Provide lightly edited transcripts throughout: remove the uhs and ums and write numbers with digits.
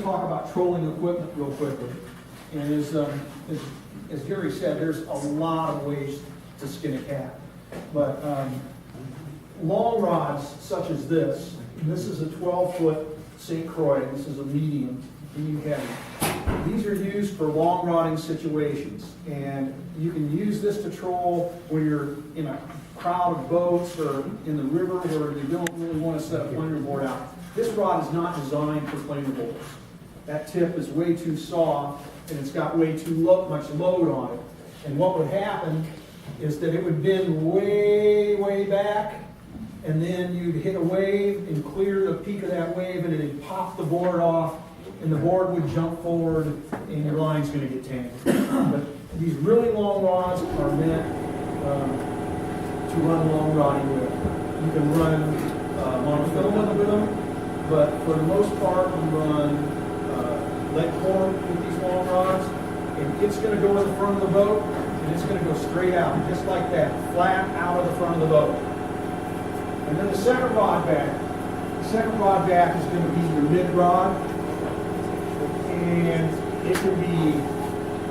Talk about trolling equipment real quickly. And as Gary said, there's a lot of ways to skin a cat. But long rods such as this, and this is a 12-foot St. Croix, this is a medium heavy. These are used for long rodding situations. And you can use this to troll when you're in a crowd of boats or in the river where you don't really want to set a planer board out. This rod is not designed for planer boards. That tip is way too soft, and it's got way too much load on it. And what would happen is that it would bend way, way back, and then you'd hit a wave and clear the peak of that wave, and it'd pop the board off, and the board would jump forward, and your line's going to get tangled. But these really long rods are meant to run long rodding with. You can run monofilament with them, but for the most part, you run lead core with these long rods, and it's going to go in the front of the boat, and it's going to go straight out, just like that, flat out of the front of the boat. And then the second rod back is going to be your mid rod, and it can be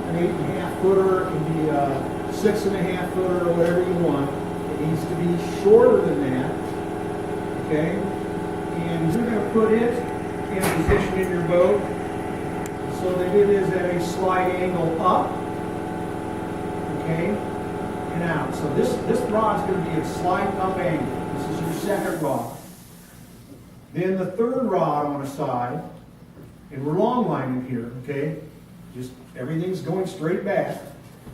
an 8.5 footer, it can be a 6.5 footer, or whatever you want. It needs to be shorter than that, okay? And you're going to put it in a position in your boat so that it is at a slight angle up, okay, and out. So this rod is going to be a slight up angle. This is your second rod. Then the third rod on the side, and we're long lining here, okay, just everything's going straight back.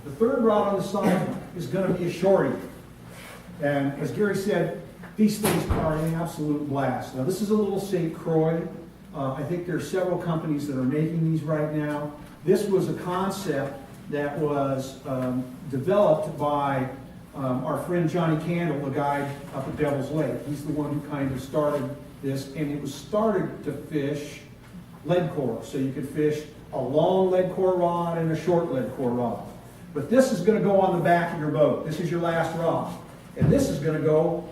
The third rod on the side is going to be a shorty. And as Gary said, these things are an absolute blast. Now this is a little St. Croix. I think there are several companies that are making these right now. This was a concept that was developed by our friend Johnny Candle, the guy up at Devil's Lake. He's the one who kind of started this, and it was started to fish lead core. So you could fish a long lead core rod and a short lead core rod. But this is going to go on the back of your boat. This is your last rod. And this is going to go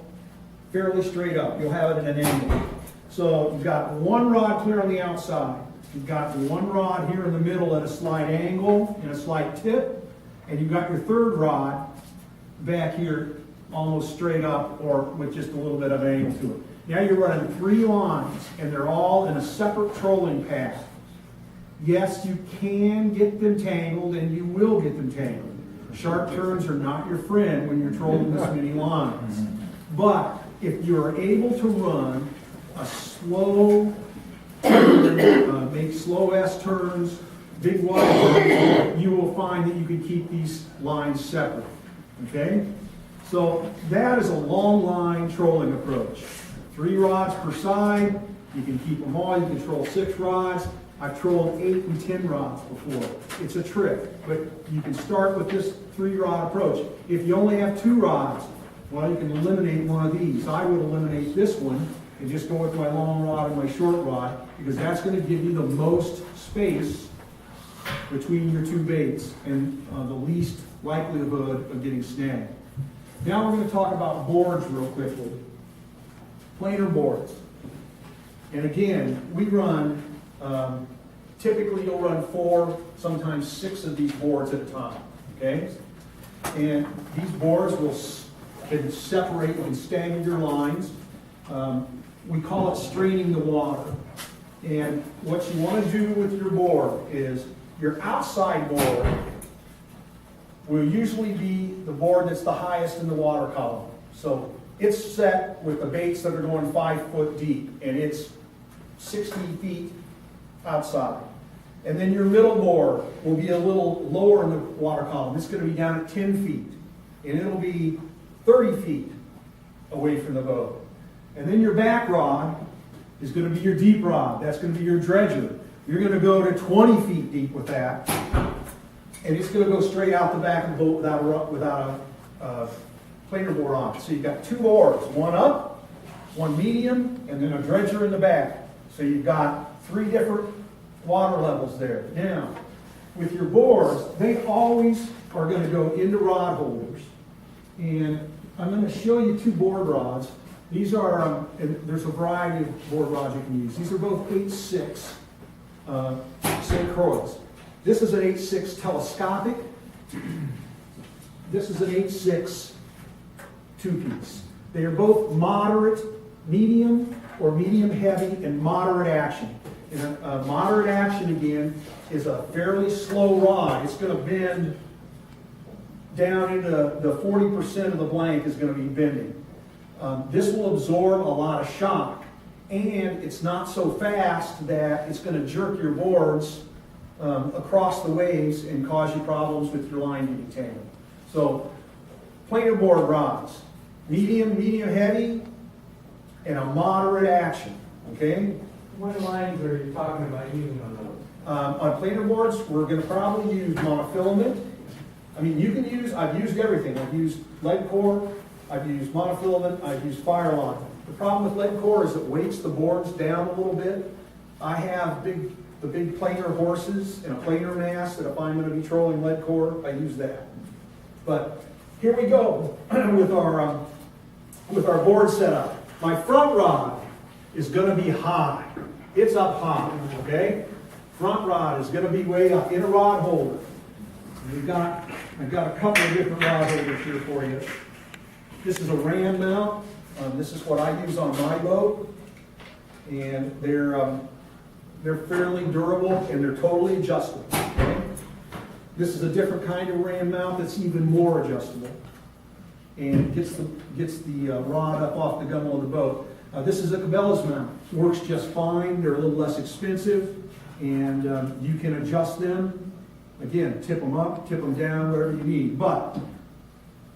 fairly straight up. You'll have it in an angle. So you've got one rod clear on the outside. You've got one rod here in the middle at a slight angle and a slight tip. And you've got your third rod back here almost straight up or with just a little bit of angle to it. Now you're running 3 lines and they're all in a separate trolling path. Yes, you can get them tangled and you will get them tangled. Sharp turns are not your friend when you're trolling this many lines. But if you're able to run a slow turn, make slow S turns, big wide turns, you will find that you can keep these lines separate. Okay? So that is a long line trolling approach. 3 rods per side. You can keep them all. You can troll 6 rods. I've trolled 8 and 10 rods before. It's a trick, but you can start with this 3-rod approach. If you only have 2 rods, well, you can eliminate one of these. I would eliminate this one and just go with my long rod and my short rod because that's going to give you the most space between your 2 baits and the least likelihood of getting snagged. Now we're going to talk about boards real quickly. Planer boards. And again, we run, typically you'll run 4, sometimes 6 of these boards at a time, okay? And these boards can separate and stagger your lines. We call it straining the water. And what you want to do with your board is your outside board will usually be the board that's the highest in the water column. So it's set with the baits that are going 5 foot deep, and it's 60 feet outside. And then your middle board will be a little lower in the water column. It's going to be down at 10 feet, and it'll be 30 feet away from the boat. And then your back rod is going to be your deep rod. That's going to be your dredger. You're going to go to 20 feet deep with that, and it's going to go straight out the back of the boat without a planer board on it. So you've got 2 boards, one up, one medium, and then a dredger in the back. So you've got 3 different water levels there. Now, with your boards, they always are going to go into rod holders. And I'm going to show you 2 board rods. These are, and there's a variety of board rods you can use. These are both 8/6 St. Croix. This is an 8.6 telescopic. This is an 8.6 two-piece. They are both moderate, medium, or medium heavy, and moderate action. And a moderate action, again, is a fairly slow rod. It's going to bend down into the 40% of the blank is going to be bending. This will absorb a lot of shock, and it's not so fast that it's going to jerk your boards across the waves and cause you problems with your line getting tangled. So, planer board rods, medium, medium heavy, and a moderate action. Okay. What lines are you talking about using on those? On planer boards, we're going to probably use monofilament. I mean, you can use, I've used everything. I've used lead core, I've used monofilament, I've used Fireline. The problem with lead core is it weights the boards down a little bit. I have the big planer horses and a planer mast that if I'm going to be trolling lead core, I use that. But here we go with our board setup. My front rod is going to be high. It's up high, okay? Front rod is going to be way up in a rod holder. I've got a couple of different rod holders here for you. This is a ram mount. This is what I use on my boat, and they're fairly durable and they're totally adjustable. Okay? This is a different kind of ram mount that's even more adjustable, and gets the rod up off the gunnel of the boat. This is a Cabela's mount. Works just fine. They're a little less expensive, and you can adjust them. Again, tip them up, tip them down, whatever you need. But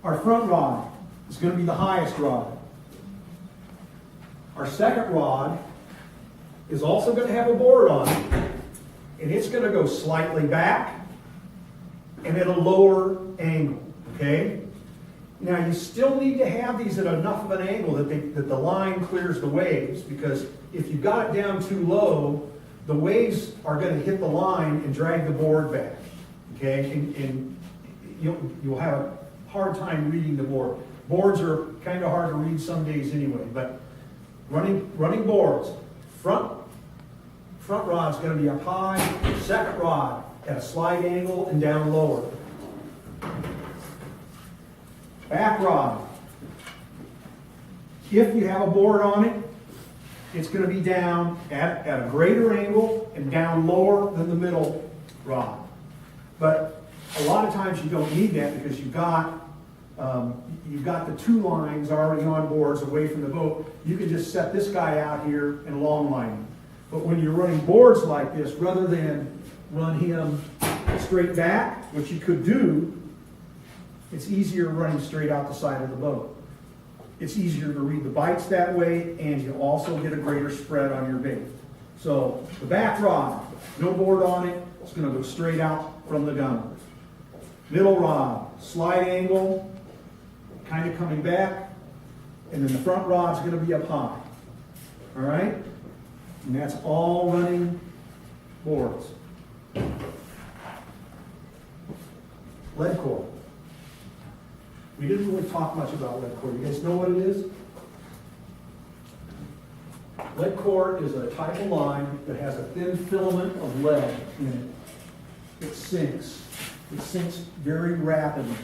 our front rod is going to be the highest rod. Our second rod is also going to have a board on it, and it's going to go slightly back and at a lower angle. Okay? Now you still need to have these at enough of an angle that the line clears the waves, because if you got it down too low, the waves are going to hit the line and drag the board back. Okay, and you'll have a hard time reading the board. Boards are kind of hard to read some days anyway, but running boards, front rod's going to be up high, second rod at a slight angle and down lower. Back rod, if you have a board on it, it's going to be down at a greater angle and down lower than the middle rod. But a lot of times you don't need that because you've got the two lines already on boards away from the boat. You can just set this guy out here and long line him. But when you're running boards like this, rather than run him straight back, which you could do, it's easier running straight out the side of the boat. It's easier to read the bites that way, and you also get a greater spread on your bait. So the back rod, no board on it, it's going to go straight out from the gunwale. Middle rod, slight angle, kind of coming back, and then the front rod's going to be up high. All right? And that's all running boards. Lead core. We didn't really talk much about lead core. You guys know what it is? Lead core is a type of line that has a thin filament of lead in it. It sinks. It sinks very rapidly.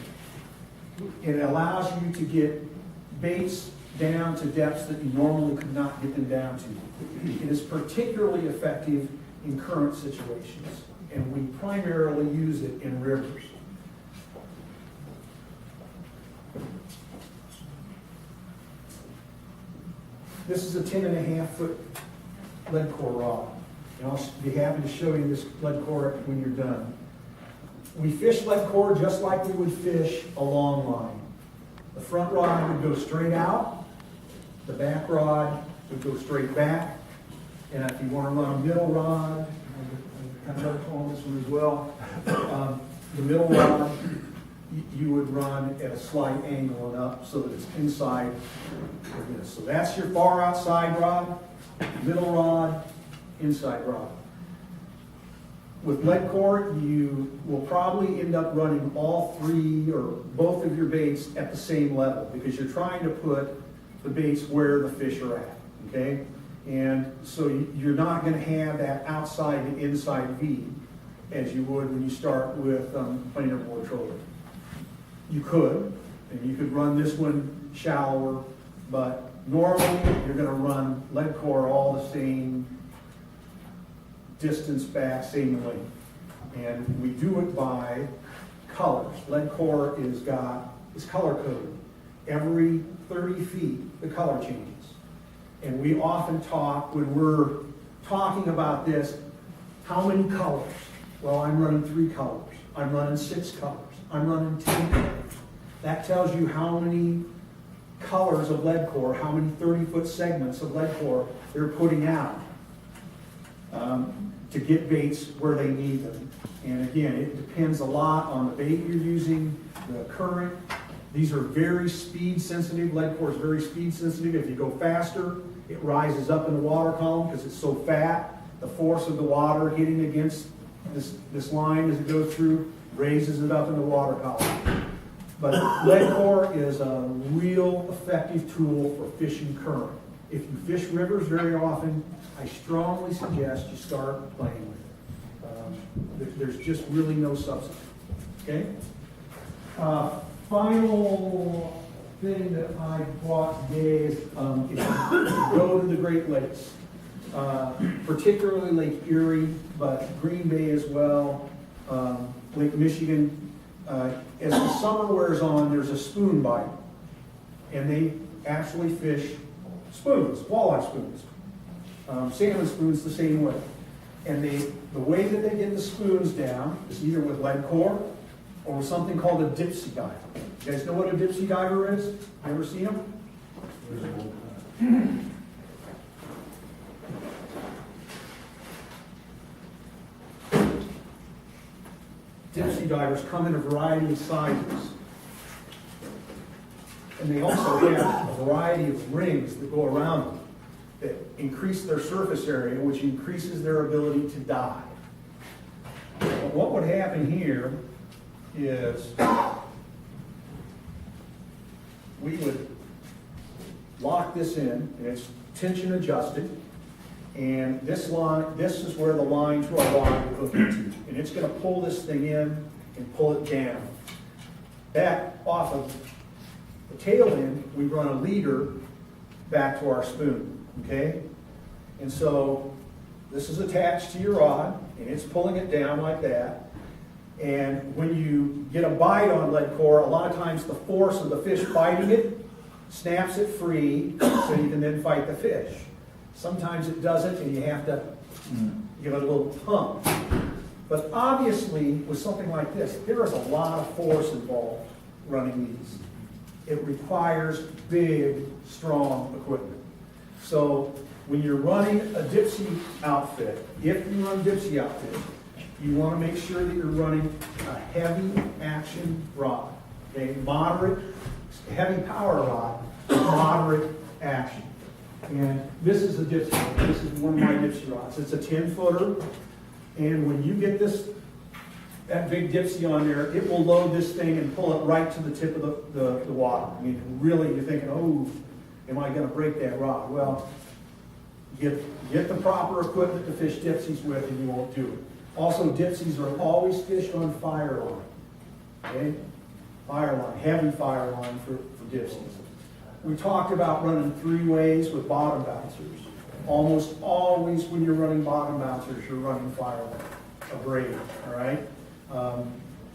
It allows you to get baits down to depths that you normally could not get them down to. It is particularly effective in current situations, and we primarily use it in rivers. This is a 10.5 foot lead core rod, and I'll be happy to show you this lead core when you're done. We fish lead core just like we would fish a long line. The front rod would go straight out, the back rod would go straight back, and if you want to run a middle rod, I kind of on this one as well, the middle rod you would run at a slight angle and up so that it's inside of this. So that's your far outside rod, middle rod, inside rod. With lead core, you will probably end up running all three or both of your baits at the same level because you're trying to put the baits where the fish are at, okay? And so you're not going to have that outside and inside V as you would when you start with planer bore trolling. You could, and you could run this one shallower, but normally you're going to run lead core all the same distance back, same length. And we do it by colors. Lead core is color coded. Every 30 feet, the color changes. And we often talk, when we're talking about this, how many colors? Well, I'm running 3 colors. I'm running 6 colors. I'm running 10 colors. That tells you how many colors of lead core, how many 30-foot segments of lead core they're putting out to get baits where they need them. And again, it depends a lot on the bait you're using, the current. These are very speed sensitive. Lead core is very speed sensitive. If you go faster, it rises up in the water column because it's so fat. The force of the water hitting against this line as it goes through raises it up in the water column. But lead core is a real effective tool for fishing current. If you fish rivers very often, I strongly suggest you start playing with it. There's just really no substitute. Okay? Final thing that I brought today is if you go to the Great Lakes, particularly Lake Erie, but Green Bay as well, Lake Michigan. As the summer wears on, there's a spoon bite, and they actually fish spoons, walleye spoons. Salmon spoons the same way. And the way that they get the spoons down is either with lead core or with something called a dipsy diver. You guys know what a dipsy diver is? Ever seen them? Dipsy divers come in a variety of sizes. And they also have a variety of rings that go around them that increase their surface area, which increases their ability to dive. But what would happen here is we would lock this in, and it's tension adjusted. And this is where the line to our rod will hook into. And it's going to pull this thing in and pull it down. Back off of the tail end, we run a leader back to our spoon. Okay? And so this is attached to your rod, and it's pulling it down like that. And when you get a bite on lead core, a lot of times the force of the fish biting it snaps it free so you can then fight the fish. Sometimes it doesn't, and you have to give it a little pump. But obviously, with something like this, there is a lot of force involved running these. It requires big, strong equipment. So when you're running a dipsy outfit, if you run dipsy outfit, you want to make sure that you're running a heavy action rod. Okay, moderate, heavy power rod, moderate action. And this is a dipsy rod. This is one of my dipsy rods. It's a 10-footer. And when you get that big dipsy on there, it will load this thing and pull it right to the tip of the water. I mean, really, you're thinking, oh, am I going to break that rod? Well, get the proper equipment to fish dipsies with, and you won't do it. Also, dipsies are always fished on fire line. Okay? Fire line, heavy fire line for dipsies. We talked about running 3 ways with bottom bouncers. Almost always when you're running bottom bouncers, you're running fire line, a braid, all right?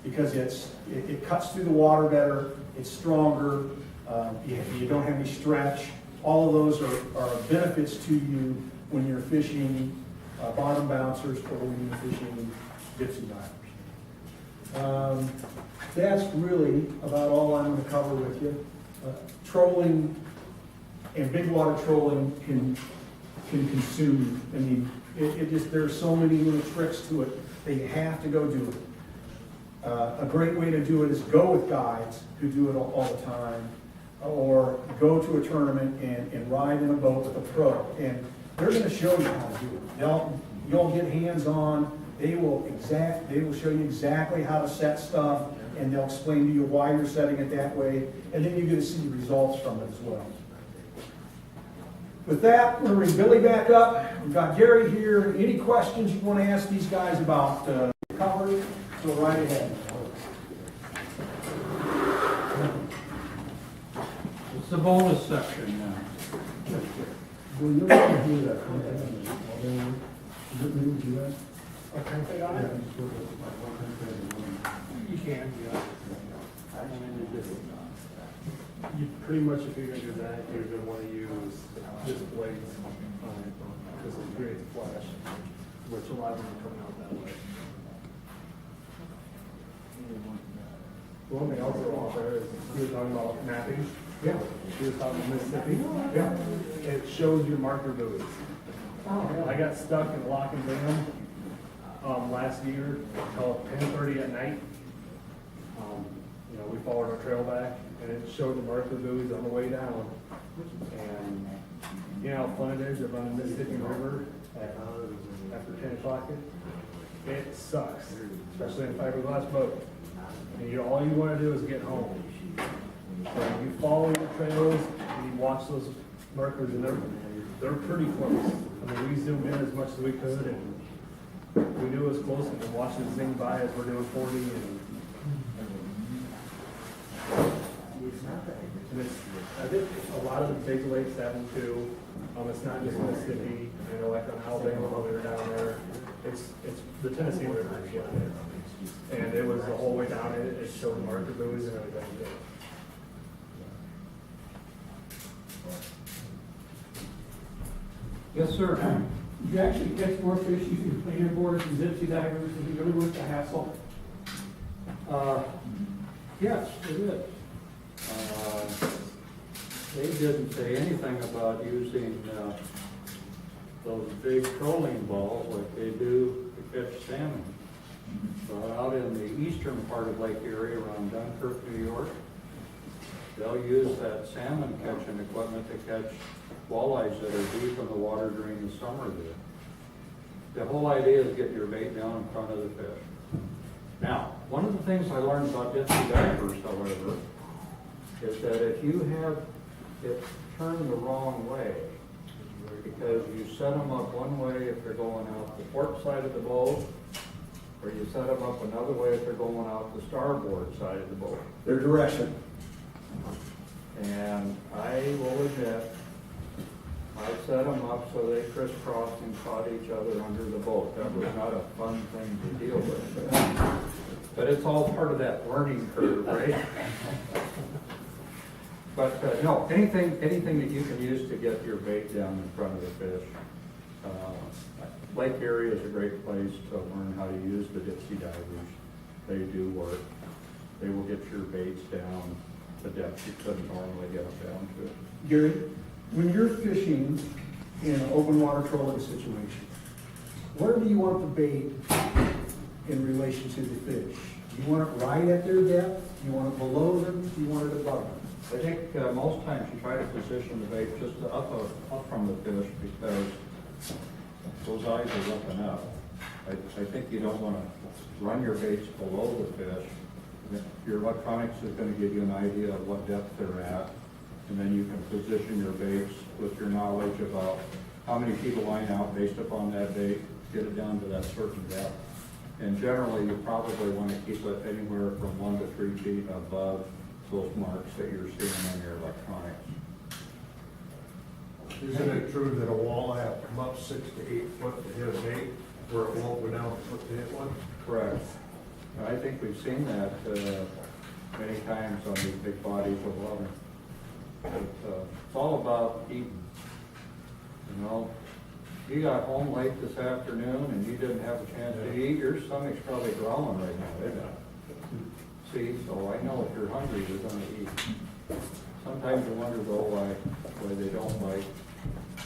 Because it cuts through the water better, it's stronger, you don't have any stretch. All of those are benefits to you when you're fishing bottom bouncers or when you're fishing dipsy divers. That's really about all I'm going to cover with you. Trolling and big water trolling can consume you. I mean, there's so many little tricks to it that you have to go do it. A great way to do it is go with guides who do it all the time, or go to a tournament and ride in a boat with a pro, and they're going to show you how to do it. You'll get hands-on. They will show you exactly how to set stuff, and they'll explain to you why you're setting it that way, and then you get to see the results from it as well. With that, we're going to bring Billy back up. We've got Gary here. Any questions you want to ask these guys about recovery, go right ahead. It's the bonus section now. Well, you're going to do that. Do that? A template on it? You can, yeah. You pretty much, if you're gonna do that, you're gonna wanna use displays, because it creates a flash, which a lot of them are coming out that way. One thing else I want there is, you were talking about mapping. Yeah. You were talking about Mississippi. Yeah. It shows your marker buoys. I got stuck in lock and dam, last year, till 10:30 at night. You know, we followed our trail back, and it showed the marker buoys on the way down. And, you know how fun it is to run the Mississippi River after 10 o'clock? It sucks, especially in a fiberglass boat. And all you wanna do is get home. So you follow your trails, and you watch those markers, and they're pretty close. I mean, we zoomed in as much as we could, and we knew it was close, and we watched it zing by as we're doing 40, and it's, I think a lot of the big lakes have them too. It's not just Mississippi, you know, like on Alabama while we were down there. It's the Tennessee River is what it is. And it was the whole way down, it showed the marker buoys and everything. Yes, sir. You actually catch more fish using planer boards and Dipsy divers, is it really worth the hassle? Yes, it is. They didn't say anything about using those big trolling balls like they do to catch salmon. But out in the eastern part of Lake Erie around Dunkirk, New York, they'll use that salmon catching equipment to catch walleyes that are deep in the water during the summer there. The whole idea is get your bait down in front of the fish. Now, one of the things I learned about Dipsy divers, however, is that if you have it turned the wrong way, because you set them up one way if they're going out the port side of the boat, or you set them up another way if they're going out the starboard side of the boat. Their direction. And I will admit, I set them up so they crisscrossed and caught each other under the boat. That was not a fun thing to deal with. But it's all part of that learning curve, right? But no, anything that you can use to get your bait down in front of the fish. Lake Erie is a great place to learn how to use the Dipsy divers. They do work. They will get your baits down the depth you couldn't normally get them down to. Gary, when you're fishing in an open water trolling situation, where do you want the bait in relation to the fish? Do you want it right at their depth? Do you want it below them? Do you want it above them? I think most times you try to position the bait just up from the fish because those eyes are looking up. I think you don't want to run your baits below the fish. Your electronics is going to give you an idea of what depth they're at, and then you can position your baits with your knowledge about how many people line out based upon that bait, get it down to that certain depth. And generally, you probably want to keep it anywhere from 1 to 3 feet above those marks that you're seeing on your electronics. Isn't it true that a walleye will come up 6 to 8 foot to hit a bait, where it won't go down a foot to hit one? Correct. I think we've seen that many times on these big bodies of water. But, it's all about eating. You know, you got home late this afternoon and you didn't have a chance to eat, your stomach's probably growling right now, isn't it? See, so I know if you're hungry, you're gonna eat. Sometimes you wonder though why they don't bite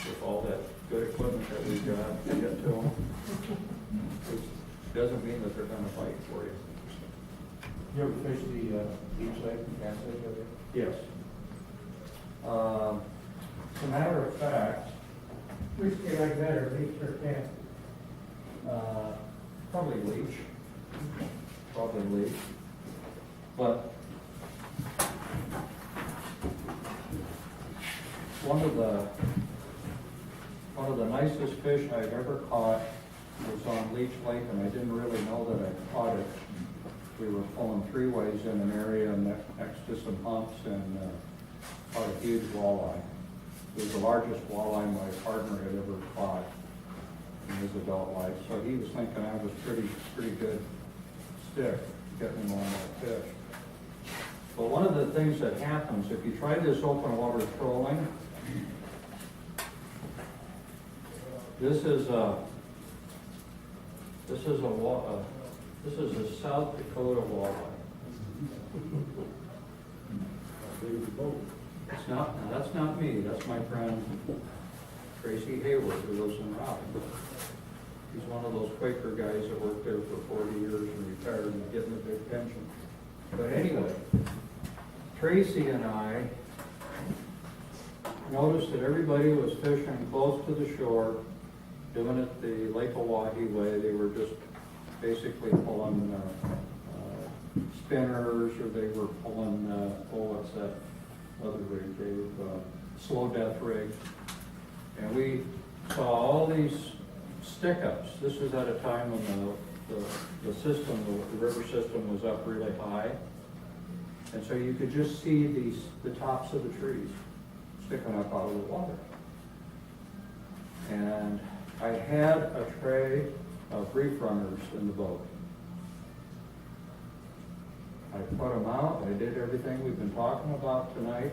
with all that good equipment that we've got to get to them. It doesn't mean that they're gonna fight for you. You ever fish the beach lake, Cass Lake over there? Yes. As a matter of fact, Which do you like better, leech or cast? probably leech. Probably leech. But one of the nicest fish I've ever caught was on Leech Lake, and I didn't really know that I caught it. We were pulling three ways in an area next to some humps and caught a huge walleye. It was the largest walleye my partner had ever caught in his adult life. So he was thinking I was pretty good stick getting him on that fish. But one of the things that happens, if you try this open water trolling, this is a South Dakota walleye. It's not, now that's not me, that's my friend Tracy Hayward, who lives in Raleigh. He's one of those Quaker guys that worked there for 40 years and retired and getting a big pension. But anyway, Tracy and I noticed that everybody was fishing close to the shore, doing it the Lake Oahe way. They were just basically pulling spinners, or they were pulling, what's that other rig, Dave? Slow death rig. And we saw all these stick-ups. This was at a time when the system, the river system was up really high. And so you could just see the tops of the trees sticking up out of the water. And I had a tray of reef runners in the boat. I put them out, I did everything we've been talking about tonight,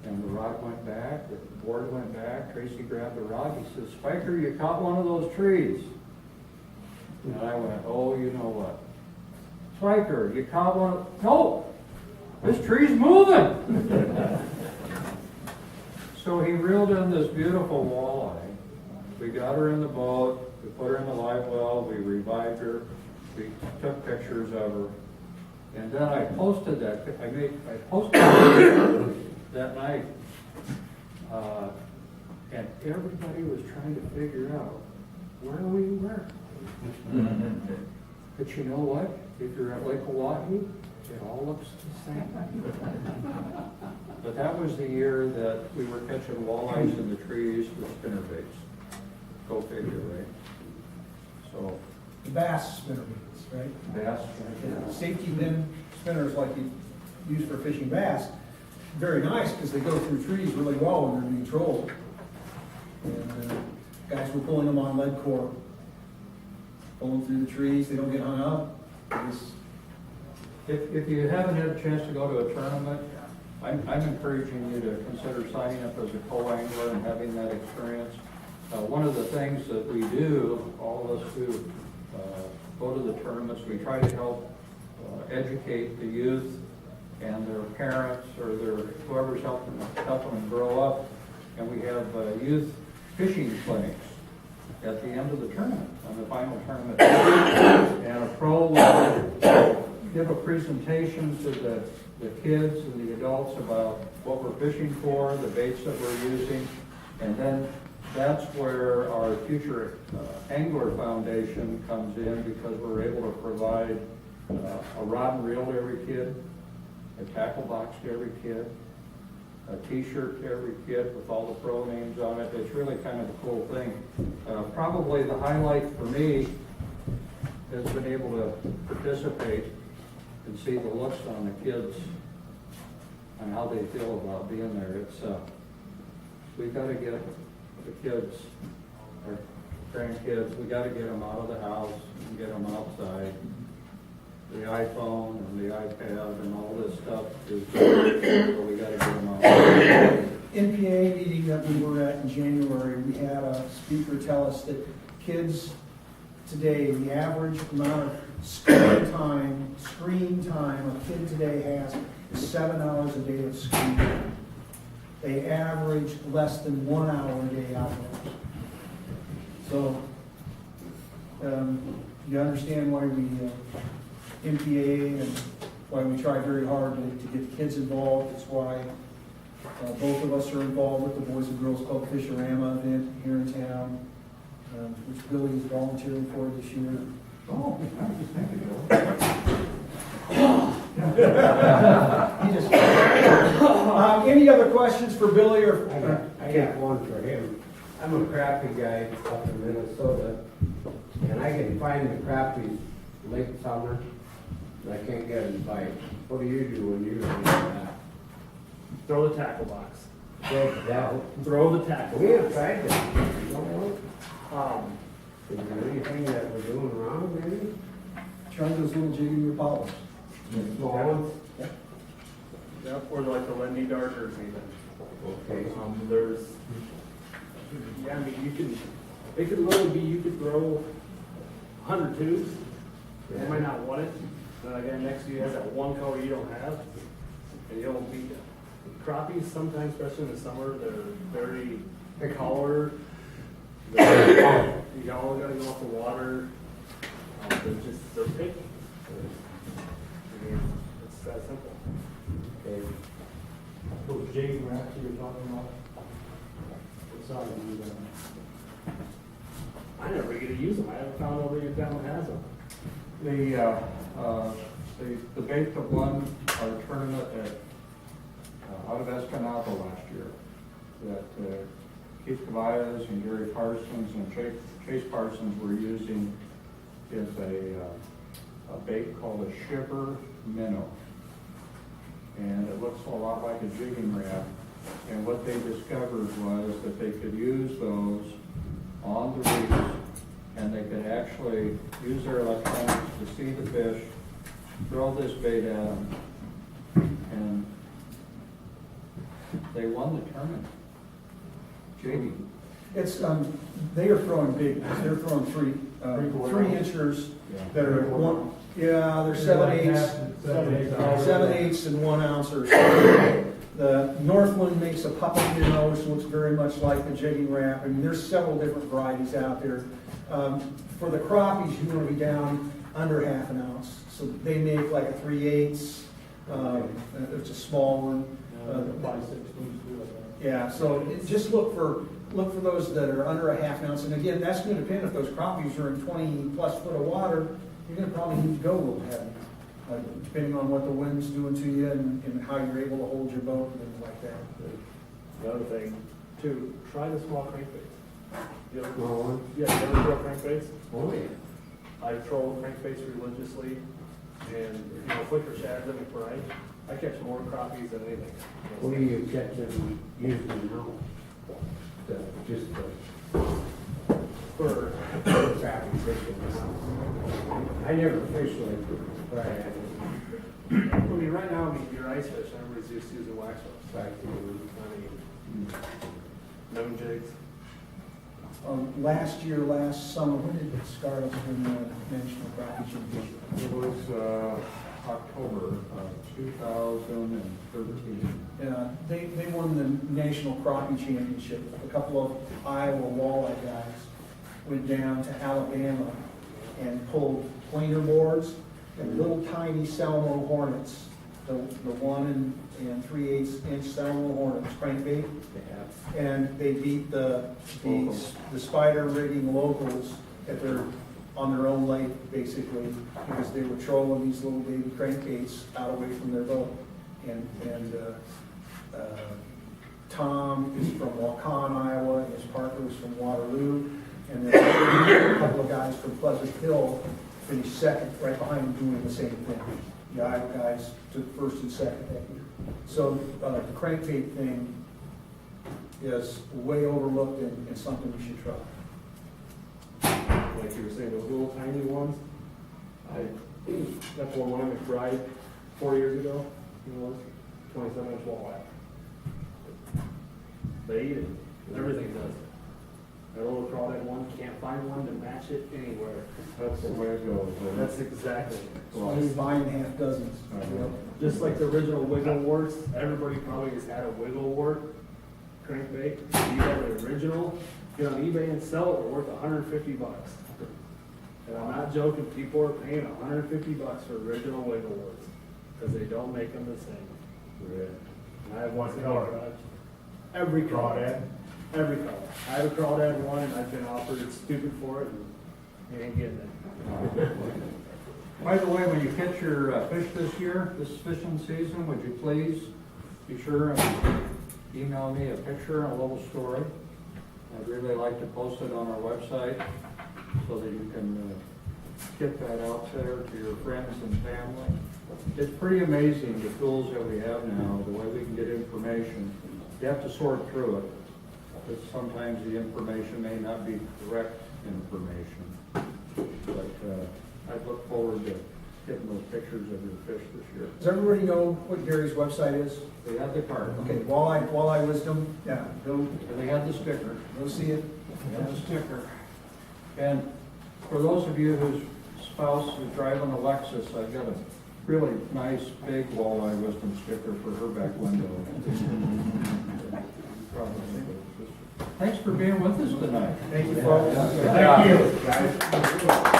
and the rod went back, the board went back, Tracy grabbed the rod, he says, "Spiker, you caught one of those trees." And I went, "Oh, you know what? Spiker, you caught one no, this tree's moving." So he reeled in this beautiful walleye. We got her in the boat, we put her in the live well, we revived her, we took pictures of her. And then I posted that, I posted it that night. And everybody was trying to figure out where we were. But you know what? If you're at Lake Oahe, it all looks the same. But that was the year that we were catching walleyes in the trees with spinner baits. Go figure, right? So, The bass spinner baits, right? bass. Yeah, safety bin spinners like you use for fishing bass, very nice because they go through trees really well when they're being trolled. And guys were pulling them on lead core, pulling through the trees, they don't get hung up. If you haven't had a chance to go to a tournament, I'm encouraging you to consider signing up as a co-angler and having that experience. One of the things that we do, all of us who go to the tournaments, we try to help educate the youth and their parents or whoever's helping them grow up. And we have youth fishing clinics at the end of the tournament, on the final tournament. And a pro will give a presentation to the kids and the adults about what we're fishing for, the baits that we're using, and then that's where our future Angler Foundation comes in, because we're able to provide a rod and reel to every kid, a tackle box to every kid, a t-shirt to every kid with all the pro names on it. It's really kind of a cool thing. Probably the highlight for me has been able to participate and see the looks on the kids and how they feel about being there. It's we've got to get the kids, our grandkids, we got to get them out of the house and get them outside. The iPhone and the iPad and all this stuff is so we got to get them out. NPA meeting that we were at in January, we had a speaker tell us that kids today, the average amount of screen time a kid today has is 7 hours a day of screen time. They average less than 1 hour a day outdoors. So you understand why we MPA and why we try very hard to get the kids involved. It's why both of us are involved with the Boys and Girls Club Fisherama event here in town, which Billy is volunteering for this year. Oh, He just, any other questions for Billy or? I got one for him. I'm a crappie guy up in Minnesota, and I can find the crappies late summer, and I can't get them to bite. What do you do when you run into that? Throw the tackle box. Throw The tackle We have box. tried that. You don't know? Um, Is there anything that we're doing wrong, maybe? Try those little jigging your Palos. The small ones? Yep, or like the Lendy darters even. Okay. There's, yeah, I mean, it could literally be, you could throw 100 tubes, they might not want it, then the guy next to you has that one color you don't have, and you don't beat it. Crappies sometimes, especially in the summer, they're very colored. You all gotta go off the water. They're picky. I mean, it's that simple. Okay. Those jigging racks you're talking about? What size are you doing? I never get to use them. I haven't found nobody in town that has them. The bait that won our tournament at, out of Escanaba last year, that Keith Caballas and Gary Parsons and Chase Parsons were using is a bait called a shiver minnow. And it looks a lot like a jigging rap. And what they discovered was that they could use those on the reefs, and they could actually use their electronics to see the fish, throw this bait at them, and they won the tournament. Jigging. It's, they are throwing big, they're throwing three inchers that are one, yeah, they're 7/8, 7/8 and 1 ounce or so. The Northland makes a puppet minnow, which looks very much like the jigging rap. I mean, there's several different varieties out there. For the crappies, you want to be down under 1/2 ounce. So they make like a 3/8. It's a small one. 5/16. Yeah, so just look for those that are under 1/2 ounce. And again, that's going to depend if those crappies are in 20+ foot of water. You're going to probably need to go a little heavy, depending on what the wind's doing to you and how you're able to hold your boat and things like that. Another thing, too, try the small crankbaits. You ever, Small one? yeah, you ever throw crankbaits? Oh, yeah. I troll crankbaits religiously, and, flicker shads them at right. I catch more crappies than anything. What do you catch them usually now? Just For crappie fishing. I never fished like that. I mean, right now, your ice fish, everybody's just using wax ropes. Known jigs. Last summer, when did it start up in the National Crappie Championship? It was October 2013. They won the National Crappie Championship. A couple of Iowa walleye guys went down to Alabama and pulled planer boards and little tiny Salmo Hornets, the 1 and 3/8 inch Salmo Hornets crankbait. And they beat the spider rigging locals on their own lake, basically, because they were trolling these little baby crankbaits out away from their boat. And Tom is from Waukon, Iowa, and his partner is from Waterloo. And then a couple of guys from Pleasant Hill finished second, right behind them doing the same thing. The Iowa guys took first and second that year. So the crankbait thing is way overlooked and something we should try. Like you were saying, those little tiny ones. That's one I McBride 4 years ago. 27-inch walleye. They eat it. Everything does. That little crawdad one, can't find one to match it anywhere. That's the way it goes. That's exactly. So he's buying half dozens. Just like the original wiggle warts, everybody probably has had a wiggle wart crankbait. If you have an original, get on eBay and sell it, they're worth $150. And I'm not joking, people are paying $150 for original wiggle warts, because they don't make them the same. And I have one color. Every color. Crawdad? Every color. I have a crawdad one, and I've been offered it stupid for it, and you ain't getting it. By the way, when you catch your fish this year, this fishing season, would you please be sure and email me a picture and a little story? I'd really like to post it on our website so that you can get that out there to your friends and family. It's pretty amazing the tools that we have now, the way we can get information. You have to sort through it, because sometimes the information may not be correct information. But I look forward to getting those pictures of your fish this year. Does everybody know what Gary's website is? They have the card. Okay, Walleye Wisdom, yeah, go, And they have the sticker. go see it. They have the sticker. And for those of you whose spouse is driving a Lexus, I've got a really nice big Walleye Wisdom sticker for her back window. Thanks for being with us tonight. Thank you, folks. Yeah. Thank you.